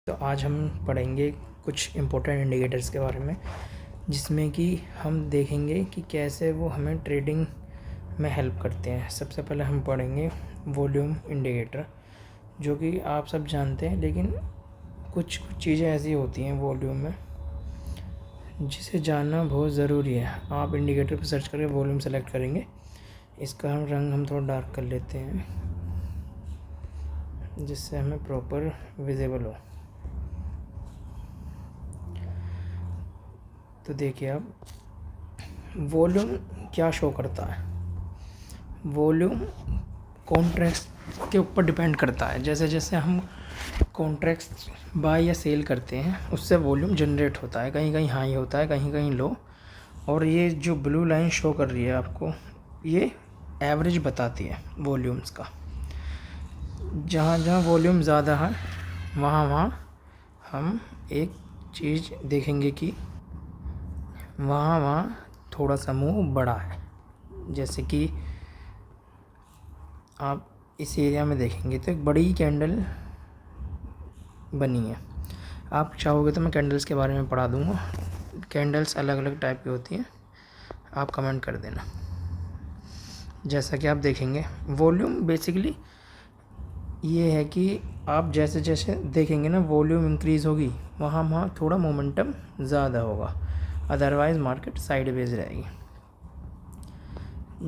तो आज हम पढ़ेंगे कुछ इम्पोर्टेंट इंडिकेटर्स के बारे में, जिसमें कि हम देखेंगे कि कैसे वो हमें ट्रेडिंग में हेल्प करते हैं। सबसे पहले हम पढ़ेंगे वॉल्यूम इंडिकेटर, जो कि आप सब जानते हैं, लेकिन कुछ चीज़ें ऐसी होती हैं वॉल्यूम में जिसे जानना बहुत ज़रूरी है। आप इंडिकेटर पर सर्च करके वॉल्यूम सेलेक्ट करेंगे। इसका रंग हम थोड़ा डार्क कर लेते हैं, जिससे हमें प्रॉपर विजिबल हो। तो देखिए आप, वॉल्यूम क्या शो करता है। वॉल्यूम कॉन्ट्रैक्ट्स के ऊपर डिपेंड करता है। जैसे जैसे हम कॉन्ट्रैक्ट्स बाय या सेल करते हैं, उससे वॉल्यूम जनरेट होता है। कहीं कहीं हाई होता है, कहीं कहीं लो। और ये जो ब्लू लाइन शो कर रही है आपको, ये एवरेज बताती है वॉल्यूम्स का। जहाँ जहाँ वॉल्यूम ज़्यादा है, वहाँ वहाँ हम एक चीज़ देखेंगे कि वहाँ वहाँ थोड़ा सा मूव बड़ा है। जैसे कि आप इस एरिया में देखेंगे तो एक बड़ी कैंडल बनी है। आप चाहोगे तो मैं कैंडल्स के बारे में पढ़ा दूँगा। कैंडल्स अलग अलग टाइप की होती हैं, आप कमेंट कर देना। जैसा कि आप देखेंगे, वॉल्यूम बेसिकली ये है कि आप जैसे जैसे देखेंगे ना, वॉल्यूम इंक्रीज़ होगी, वहाँ वहाँ थोड़ा मोमेंटम ज़्यादा होगा, अदरवाइज़ मार्केट साइडवेज रहेगी।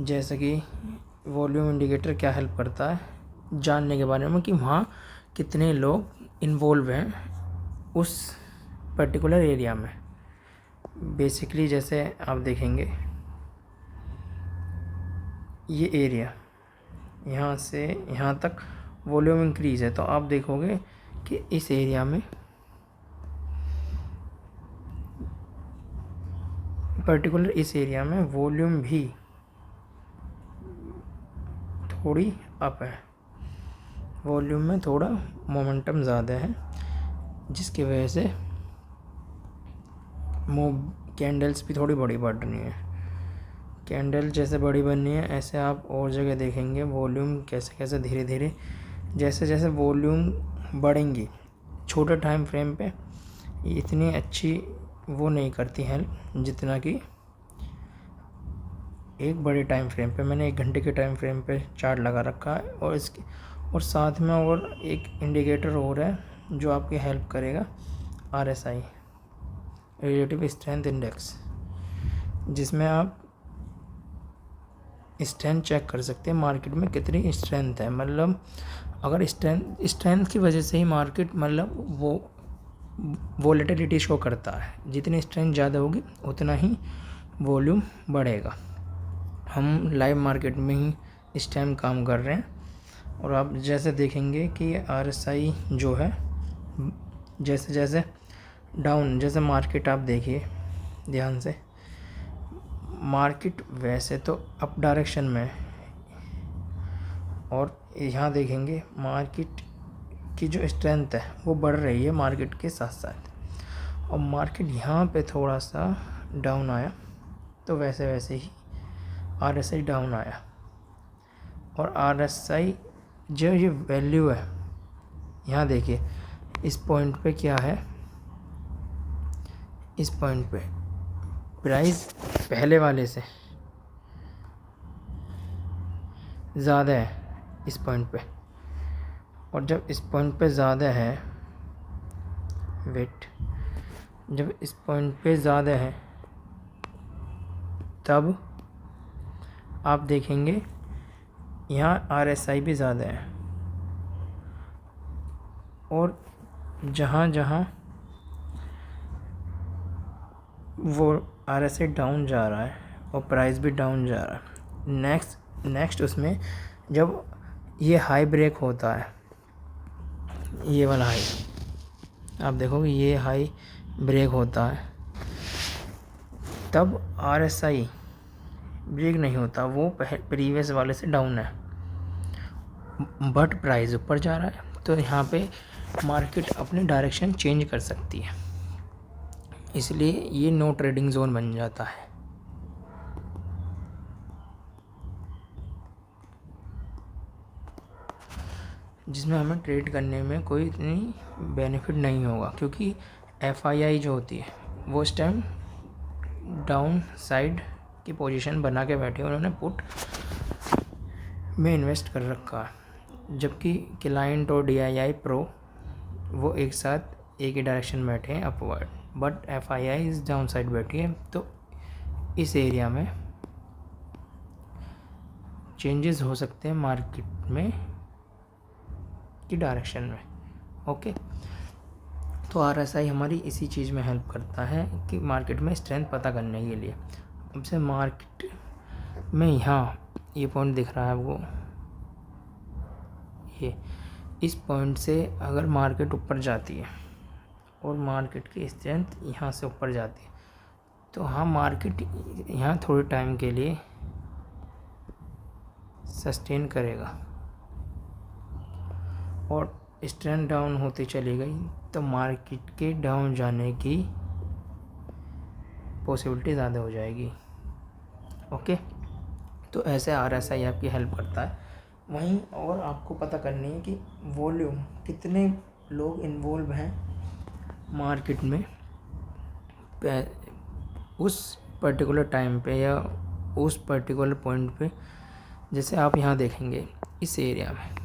जैसे कि वॉल्यूम इंडिकेटर क्या हेल्प करता है जानने के बारे में कि वहाँ कितने लोग इन्वॉल्व हैं उस पर्टिकुलर एरिया में। बेसिकली जैसे आप देखेंगे, ये एरिया यहाँ से यहाँ तक वॉल्यूम इंक्रीज़ है, तो आप देखोगे कि इस एरिया में पर्टिकुलर इस एरिया में वॉल्यूम भी थोड़ी अप है। वॉल्यूम में थोड़ा मोमेंटम ज़्यादा है, जिसकी वजह से कैंडल्स भी थोड़ी बड़ी बढ़ रही हैं। कैंडल जैसे बड़ी बननी है, ऐसे आप और जगह देखेंगे वॉल्यूम कैसे कैसे धीरे धीरे जैसे जैसे वॉल्यूम बढ़ेंगी, छोटे टाइम फ्रेम पे इतनी अच्छी वो नहीं करती हेल्प जितना कि एक बड़े टाइम फ्रेम पे। मैंने 1 घंटे के टाइम फ्रेम पे चार्ट लगा रखा है, और इसके और साथ में और एक इंडिकेटर और है जो आपकी हेल्प करेगा, RSI, रिलेटिव स्ट्रेंथ इंडेक्स, जिसमें आप स्ट्रेंथ चेक कर सकते हैं मार्केट में कितनी स्ट्रेंथ है। मतलब अगर स्ट्रेंथ की वजह से ही मार्केट मतलब वो वोलेटिलिटी शो करता है। जितनी स्ट्रेंथ ज़्यादा होगी उतना ही वॉल्यूम बढ़ेगा। हम लाइव मार्केट में ही इस टाइम काम कर रहे हैं, और आप जैसे देखेंगे कि RSI जो है, जैसे जैसे डाउन, जैसे मार्केट आप देखिए ध्यान से, मार्केट वैसे तो अप डायरेक्शन में है, और यहाँ देखेंगे मार्केट की जो स्ट्रेंथ है वो बढ़ रही है मार्केट के साथ साथ। और मार्केट यहाँ पे थोड़ा सा डाउन आया, तो वैसे वैसे ही RSI डाउन आया। और RSI जो ये वैल्यू है, यहाँ देखिए इस पॉइंट पे क्या है, इस पॉइंट पे प्राइस पहले वाले से ज़्यादा है इस पॉइंट पे। और जब इस पॉइंट पे ज़्यादा है, जब इस पॉइंट पे ज़्यादा है, तब आप देखेंगे यहाँ RSI भी ज़्यादा है। और जहाँ जहाँ वो RSI डाउन जा रहा है और प्राइस भी डाउन जा रहा है, नेक्स्ट उसमें जब ये हाई ब्रेक होता है, ये वाला हाई, आप देखोगे ये हाई ब्रेक होता है, तब RSI ब्रेक नहीं होता, वो प्रीवियस वाले से डाउन है, बट प्राइस ऊपर जा रहा है। तो यहाँ पे मार्केट अपनी डायरेक्शन चेंज कर सकती है, इसलिए ये नो ट्रेडिंग जोन बन जाता है। जिसमें हमें ट्रेड करने में कोई इतनी बेनिफिट नहीं होगा, क्योंकि FII जो होती है वो इस टाइम डाउन साइड की पोजीशन बना के बैठे, उन्होंने पुट में इन्वेस्ट कर रखा है, जबकि क्लाइंट और DII प्रो वो एक साथ एक ही डायरेक्शन में बैठे हैं अपवर्ड, बट FII इस डाउन साइड बैठी है। तो इस एरिया में चेंजेस हो सकते हैं मार्केट में की डायरेक्शन में। ओके, तो RSI हमारी इसी चीज़ में हेल्प करता है कि मार्केट में स्ट्रेंथ पता करने के लिए। अब से मार्केट में यहाँ ये पॉइंट दिख रहा है आपको, ये इस पॉइंट से अगर मार्केट ऊपर जाती है और मार्केट की स्ट्रेंथ यहाँ से ऊपर जाती है, तो हाँ मार्केट यहाँ थोड़े टाइम के लिए सस्टेन करेगा और स्ट्रेंथ डाउन होती चली गई तो मार्केट के डाउन जाने की पॉसिबिलिटी ज़्यादा हो जाएगी। ओके, तो ऐसे RSI आपकी हेल्प करता है। वहीं और आपको पता करनी है कि वॉल्यूम कितने लोग इन्वॉल्व हैं मार्केट में उस पर्टिकुलर टाइम पे या उस पर्टिकुलर पॉइंट पे। जैसे आप यहाँ देखेंगे इस एरिया में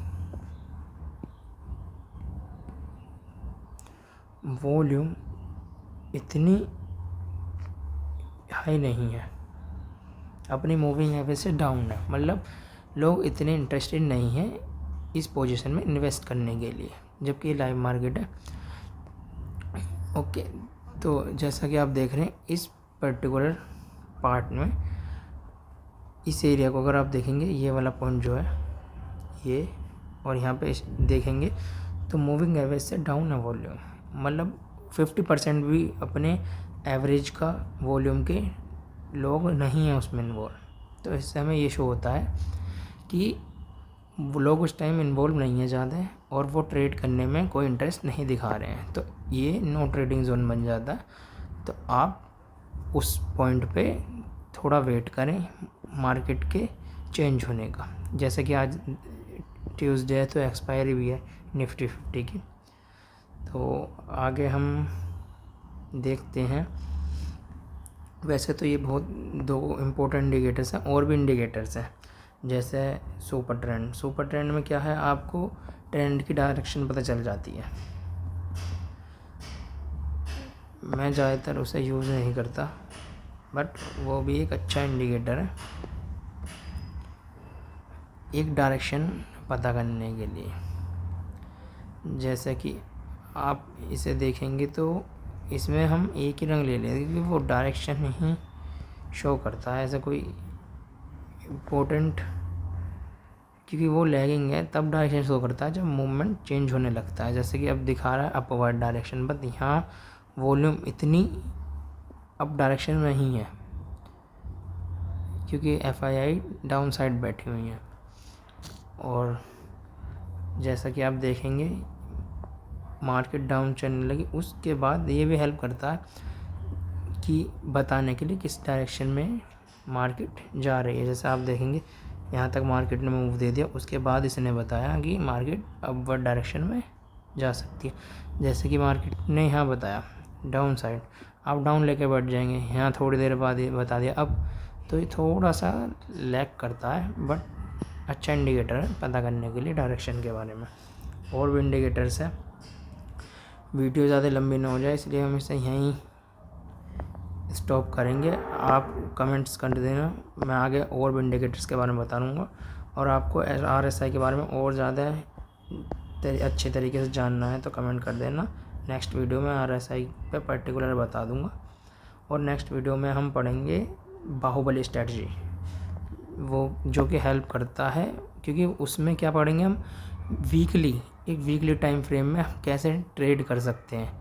वॉल्यूम इतनी हाई नहीं है, अपनी मूविंग एवरेज से डाउन है, मतलब लोग इतने इंटरेस्टेड नहीं हैं इस पोजीशन में इन्वेस्ट करने के लिए, जबकि लाइव मार्केट है। ओके, तो जैसा कि आप देख रहे हैं इस पर्टिकुलर पार्ट में, इस एरिया को अगर आप देखेंगे, ये वाला पॉइंट जो है ये, और यहाँ पे देखेंगे तो मूविंग एवरेज से डाउन है वॉल्यूम, मतलब 50% भी अपने एवरेज का वॉल्यूम के लोग नहीं हैं उसमें इन्वॉल्व। तो इससे हमें ये शो होता है कि वो लोग उस टाइम इन्वॉल्व नहीं है ज़्यादा और वो ट्रेड करने में कोई इंटरेस्ट नहीं दिखा रहे हैं, तो ये नो ट्रेडिंग जोन बन जाता है। तो आप उस पॉइंट पे थोड़ा वेट करें मार्केट के चेंज होने का। जैसे कि आज ट्यूसडे है तो एक्सपायरी भी है निफ्टी 50 की। तो आगे हम देखते हैं। वैसे तो ये बहुत दो इम्पोर्टेंट इंडिकेटर्स हैं, और भी इंडिकेटर्स हैं जैसे सुपर ट्रेंड। सुपर ट्रेंड में क्या है, आपको ट्रेंड की डायरेक्शन पता चल जाती है। मैं ज़्यादातर उसे यूज़ नहीं करता, बट वो भी एक अच्छा इंडिकेटर है एक डायरेक्शन पता करने के लिए। जैसे कि आप इसे देखेंगे तो इसमें हम एक ही रंग ले लेंगे क्योंकि वो डायरेक्शन ही शो करता है, ऐसा कोई इम्पोर्टेंट, क्योंकि वो लैगिंग है तब डायरेक्शन शो करता है जब मूवमेंट चेंज होने लगता है। जैसे कि अब दिखा रहा है अपवर्ड डायरेक्शन, बट यहाँ वॉल्यूम इतनी अप डायरेक्शन में ही है क्योंकि FII डाउन साइड बैठी हुई है। और जैसा कि आप देखेंगे मार्केट डाउन चलने लगी, उसके बाद ये भी हेल्प करता है कि बताने के लिए किस डायरेक्शन में मार्केट जा रही है। जैसे आप देखेंगे यहाँ तक मार्केट ने मूव दे दिया, उसके बाद इसने बताया कि मार्केट अपवर्ड डायरेक्शन में जा सकती है। जैसे कि मार्केट ने यहाँ बताया डाउन साइड, आप डाउन लेके बैठ जाएंगे, यहाँ थोड़ी देर बाद ये बता दिया अब, तो ये थोड़ा सा लैग करता है, बट अच्छा इंडिकेटर है पता करने के लिए डायरेक्शन के बारे में। और भी इंडिकेटर्स है, वीडियो ज़्यादा लंबी ना हो जाए इसलिए हम इसे यहीं स्टॉप करेंगे। आप कमेंट्स कर देना, मैं आगे और भी इंडिकेटर्स के बारे में बता दूँगा। और आपको RSI के बारे में और ज़्यादा अच्छे तरीके से जानना है तो कमेंट कर देना। नेक्स्ट वीडियो में RSI पे पर्टिकुलर बता दूँगा। और नेक्स्ट वीडियो में हम पढ़ेंगे बाहुबली स्ट्रेटजी, वो जो कि हेल्प करता है, क्योंकि उसमें क्या पढ़ेंगे हम, एक वीकली टाइम फ्रेम में हम कैसे ट्रेड कर सकते हैं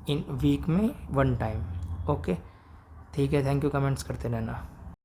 इन वीक में 1 टाइम। ओके, ठीक है, थैंक यू। कमेंट्स करते रहना।